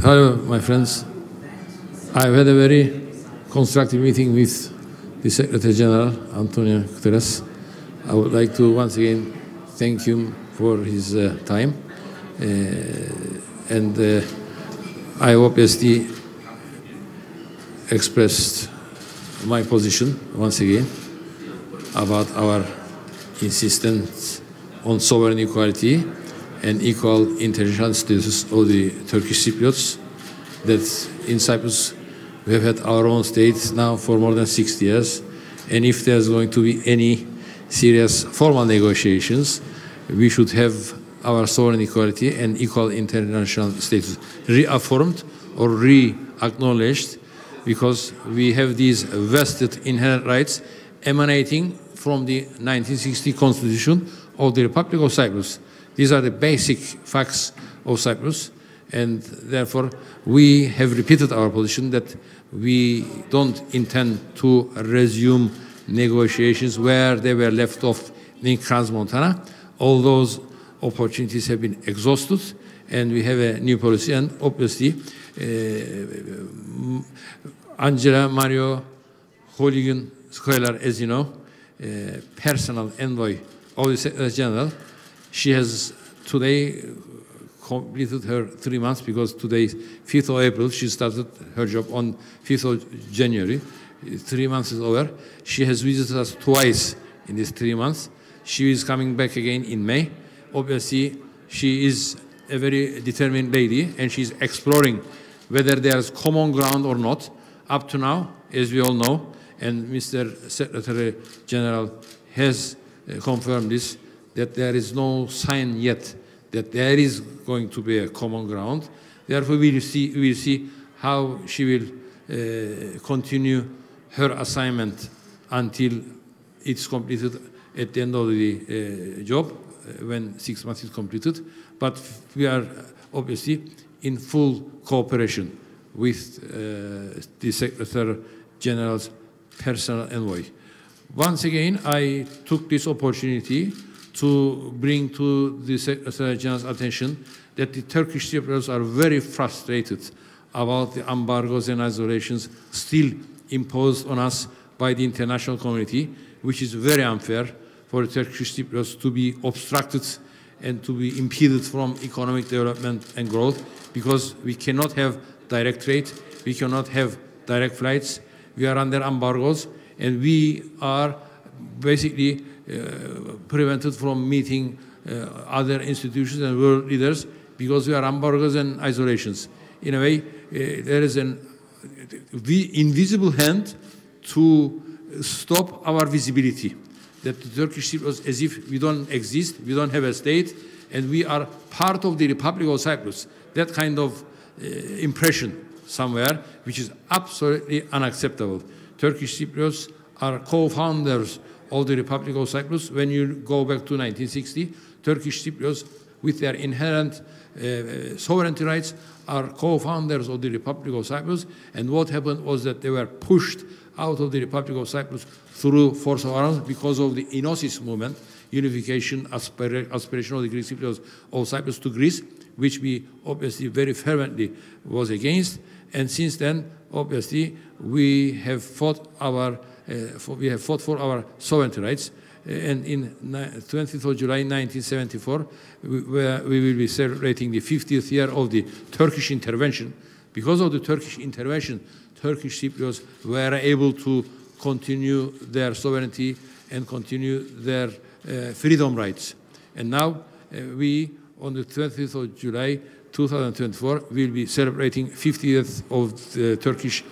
Hello, my friends. I've had a very constructive meeting with the Secretary General, Antonio Guterres. I would like to once again thank him for his time. I obviously expressed my position once again about our insistence on sovereign equality and equal international status of the Turkish Cypriots, that in Cyprus we have had our own state now for more than 60 years, and if there's going to be any serious formal negotiations, we should have our sovereign equality and equal international status reaffirmed or re-acknowledged, because we have these vested inherent rights emanating from the 1960 Constitution of the Republic of Cyprus. These are the basic facts of Cyprus, and therefore we have repeated our position that we don't intend to resume negotiations where they were left off in Crans-Montana. All those opportunities have been exhausted, and we have a new policy. And obviously, Angela Mario Hooligan Scholar, as you know, personal envoy of the Secretary General, she has today completed her 3 months, because today is 5th of April. She started her job on 5th of January. 3 months is over. She has visited us twice in these 3 months. She is coming back again in May. Obviously, she is a very determined lady, and she's exploring whether there's common ground or not. Up to now, as we all know, and Mr. Secretary General has confirmed this, that there is no sign yet that there is going to be a common ground. Therefore, we will see how she will continue her assignment until it's completed at the end of the job, when 6 months is completed. But we are obviously in full cooperation with the Secretary General's personal envoy. Once again, I took this opportunity to bring to the Secretary General's attention that the Turkish Cypriots are very frustrated about the embargoes and isolations still imposed on us by the international community, which is very unfair for the Turkish Cypriots to be obstructed and to be impeded from economic development and growth, because we cannot have direct trade, we cannot have direct flights, we are under embargoes, and we are basically prevented from meeting other institutions and world leaders because we are embargoes and isolations. In a way, there is an invisible hand to stop our visibility, that the Turkish Cypriots, as if we don't exist, we don't have a state, and we are part of the Republic of Cyprus. That kind of impression somewhere, which is absolutely unacceptable. Turkish Cypriots are co-founders of the Republic of Cyprus. When you go back to 1960, Turkish Cypriots, with their inherent sovereignty rights, are co-founders of the Republic of Cyprus. And what happened was that they were pushed out of the Republic of Cyprus through force of arms because of the Enosis movement, unification aspiration of the Greek Cypriots of Cyprus to Greece, which we obviously very fervently was against. And since then, obviously, we have fought for our sovereignty rights. And in 20th of July 1974, we will be celebrating the 50th year of the Turkish intervention. Because of the Turkish intervention, Turkish Cypriots were able to continue their sovereignty and continue their freedom rights. And now we, on the 20th of July 2024, will be celebrating 50th of the Turkish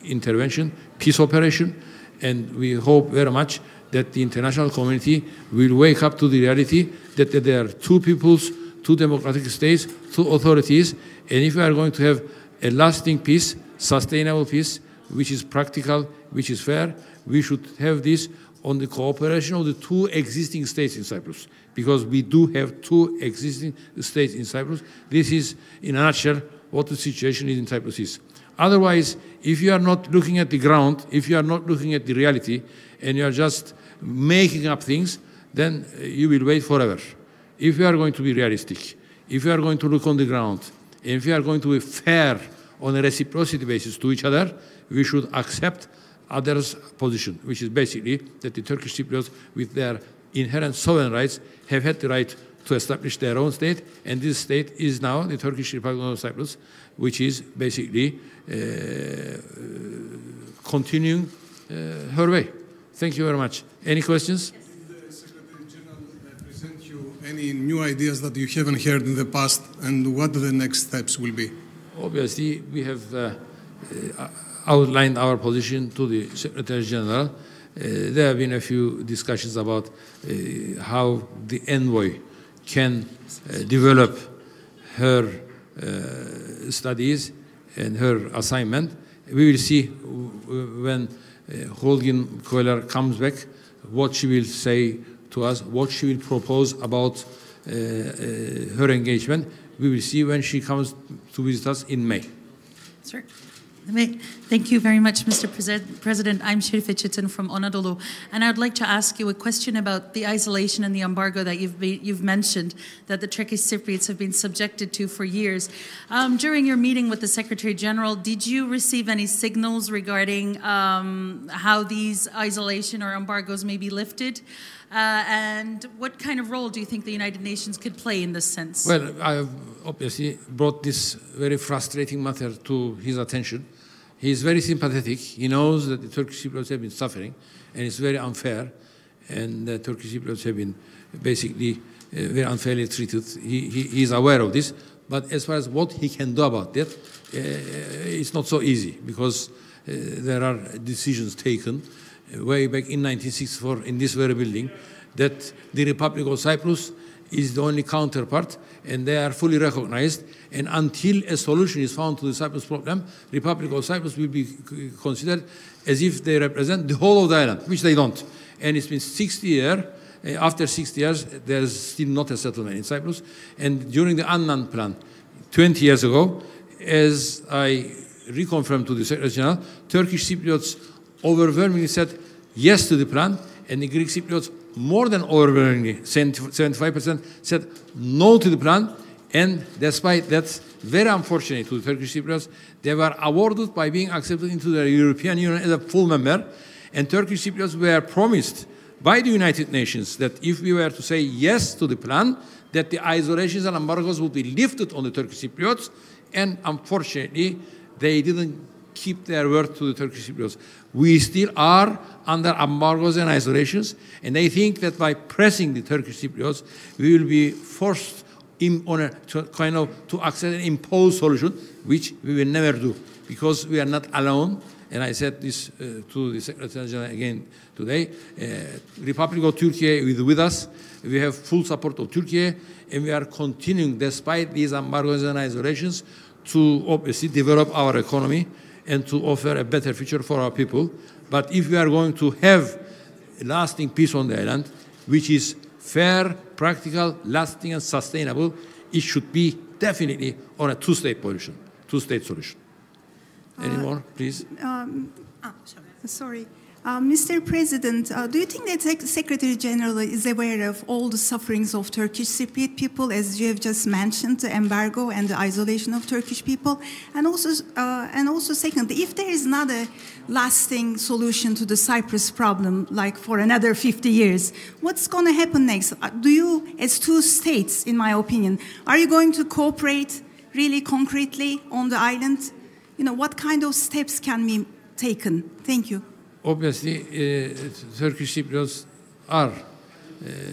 intervention, peace operation, and we hope very much that the international community will wake up to the reality that there are two peoples, two democratic states, two authorities, and if we are going to have a lasting peace, sustainable peace, which is practical, which is fair, we should have this on the cooperation of the two existing states in Cyprus, because we do have two existing states in Cyprus. This is, in a nutshell, what the situation in Cyprus is. Otherwise, if you are not looking at the ground, if you are not looking at the reality, and you are just making up things, then you will wait forever. If you are going to be realistic, if you are going to look on the ground, And if we are going to be fair on a reciprocity basis to each other, we should accept others' position, which is basically that the Turkish Cypriots, with their inherent sovereign rights, have had the right to establish their own state, and this state is now the Turkish Republic of Cyprus, which is basically continuing her way. Thank you very much. Any questions? Did the Secretary General present you any new ideas that you haven't heard in the past, and what the next steps will be? Obviously, we have outlined our position to the Secretary General. There have been a few discussions about how the envoy can develop her studies and her assignment. We will see when Holgin Koylar comes back what she will say to us, what she will propose about her engagement. We will see when she comes to visit us in May. Sure. Thank you very much, Mr. President. I'm Şerife Çetin from Anadolu, and I'd like to ask you a question about the isolation and the embargo that you've mentioned that the Turkish Cypriots have been subjected to for years. During your meeting with the Secretary General, did you receive any signals regarding how these isolation or embargoes may be lifted? And what kind of role do you think the United Nations could play in this sense? Well, I have obviously brought this very frustrating matter to his attention. He is very sympathetic. He knows that the Turkish Cypriots have been suffering, and it's very unfair. And the Turkish Cypriots have been basically very unfairly treated. He is aware of this. But as far as what he can do about that, it's not so easy, because there are decisions taken way back in 1964 in this very building that the Republic of Cyprus is the only counterpart, and they are fully recognized. And until a solution is found to the Cyprus problem, Republic of Cyprus will be considered as if they represent the whole of the island, which they don't. And it's been 60 years. After 60 years, there's still not a settlement in Cyprus. And during the Annan plan, 20 years ago, as I reconfirmed to the Secretary General, Turkish Cypriots overwhelmingly said yes to the plan, and the Greek Cypriots more than overwhelmingly, 75%, said no to the plan. And despite that, very unfortunate to the Turkish Cypriots, they were awarded by being accepted into the European Union as a full member. And Turkish Cypriots were promised by the United Nations that if we were to say yes to the plan, that the isolations and embargoes would be lifted on the Turkish Cypriots. And unfortunately, they didn't keep their word to the Turkish Cypriots. We still are under embargoes and isolations, and they think that by pressing the Turkish Cypriots, we will be forced to accept an imposed solution, which we will never do, because we are not alone. And I said this to the Secretary General again today. Republic of Turkey is with us. We have full support of Turkey, and we are continuing, despite these embargoes and isolations, to obviously develop our economy and to offer a better future for our people. But if we are going to have lasting peace on the island, which is fair, practical, lasting, and sustainable, it should be definitely on a two-state solution. Any more, please? Sorry. Mr. President, do you think that Secretary General is aware of all the sufferings of Turkish Cypriot people, as you have just mentioned, the embargo and the isolation of Turkish people? And also, secondly, if there is not a lasting solution to the Cyprus problem, like for another 50 years, what's going to happen next? Do you, as two states, in my opinion, are you going to cooperate really concretely on the island? You know, what kind of steps can be taken? Thank you. Obviously, Turkish Cypriots are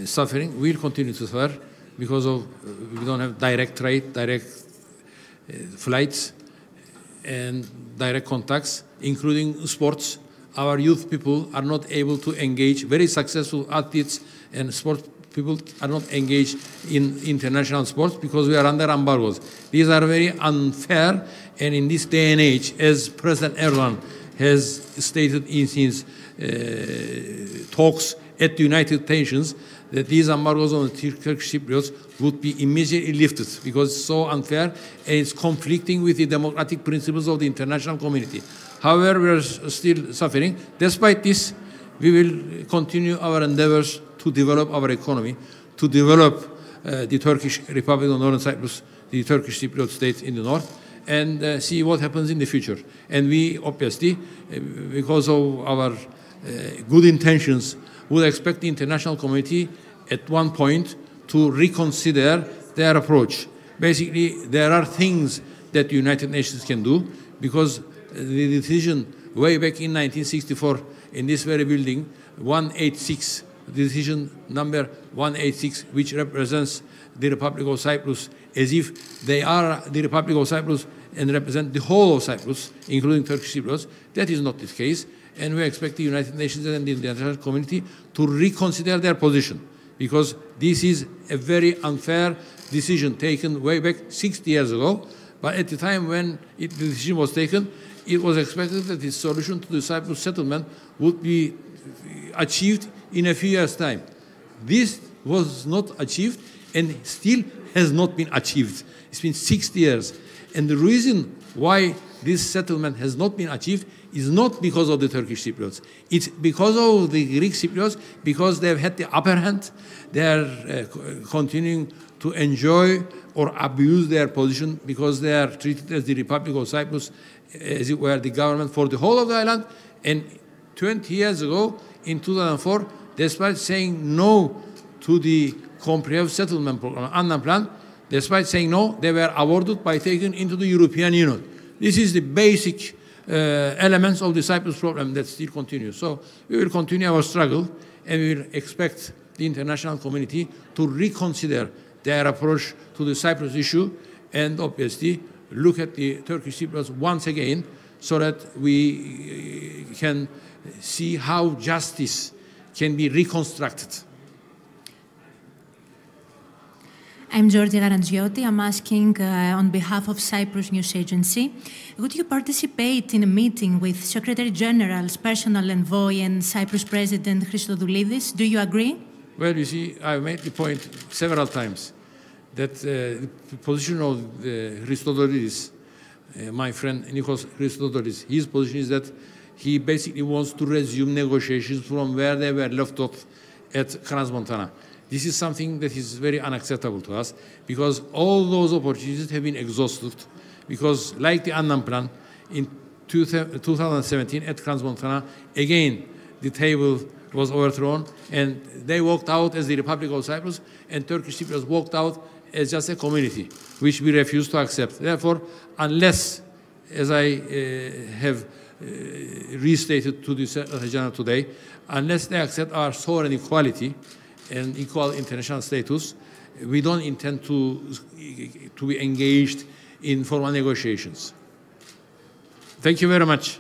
suffering, will continue to suffer, because of we don't have direct trade, direct flights, and direct contacts, including sports. Our youth people are not able to engage. Very successful athletes and sports people are not engaged in international sports because we are under embargoes. These are very unfair, and in this day and age, as President Erdogan has stated in his talks at the United Nations, that these embargoes on the Turkish Cypriots would be immediately lifted because it's so unfair and it's conflicting with the democratic principles of the international community. However, we are still suffering. Despite this, we will continue our endeavors to develop our economy, to develop the Turkish Republic of Northern Cyprus, the Turkish Cypriot state in the north, and see what happens in the future. And we obviously, because of our good intentions, would expect the international community at one point to reconsider their approach. Basically, there are things that the United Nations can do, because the decision way back in 1964 in this very building, 186, decision number 186, which represents the Republic of Cyprus as if they are the Republic of Cyprus and represent the whole of Cyprus, including Turkish Cypriots. That is not the case, and we expect the United Nations and the international community to reconsider their position, because this is a very unfair decision taken way back 60 years ago. But at the time when the decision was taken, it was expected that the solution to the Cyprus settlement would be achieved in a few years' time. This was not achieved and still has not been achieved. It's been 60 years. And the reason why this settlement has not been achieved is not because of the Turkish Cypriots. It's because of the Greek Cypriots, because they've had the upper hand. They are continuing to enjoy or abuse their position because they are treated as the Republic of Cyprus, as it were the government for the whole of the island. And 20 years ago, in 2004, despite saying no to the comprehensive settlement program, Annan Plan, despite saying no, they were awarded by taken into the European Union. This is the basic elements of the Cyprus problem that still continues. So we will continue our struggle, and we will expect the international community to reconsider their approach to the Cyprus issue, and obviously look at the Turkish Cypriots once again, so that we can see how justice can be reconstructed. I'm Georgia Garantzioti. I'm asking on behalf of Cyprus News Agency, would you participate in a meeting with Secretary General's personal envoy and Cyprus President Christodoulidis? Do you agree? Well, you see, I've made the point several times that the position of Christodoulidis, my friend Nikos Christodoulidis, his position is that he basically wants to resume negotiations from where they were left off at Crans-Montana. This is something that is very unacceptable to us, because all those opportunities have been exhausted, because like the Annan Plan in 2017 at Crans-Montana, again, the table was overthrown, and they walked out as the Republic of Cyprus, and Turkish Cypriots walked out as just a community, which we refuse to accept. Therefore, unless, as I have restated to the Secretary General today, unless they accept our sovereign equality and equal international status, we don't intend to be engaged in formal negotiations. Thank you very much.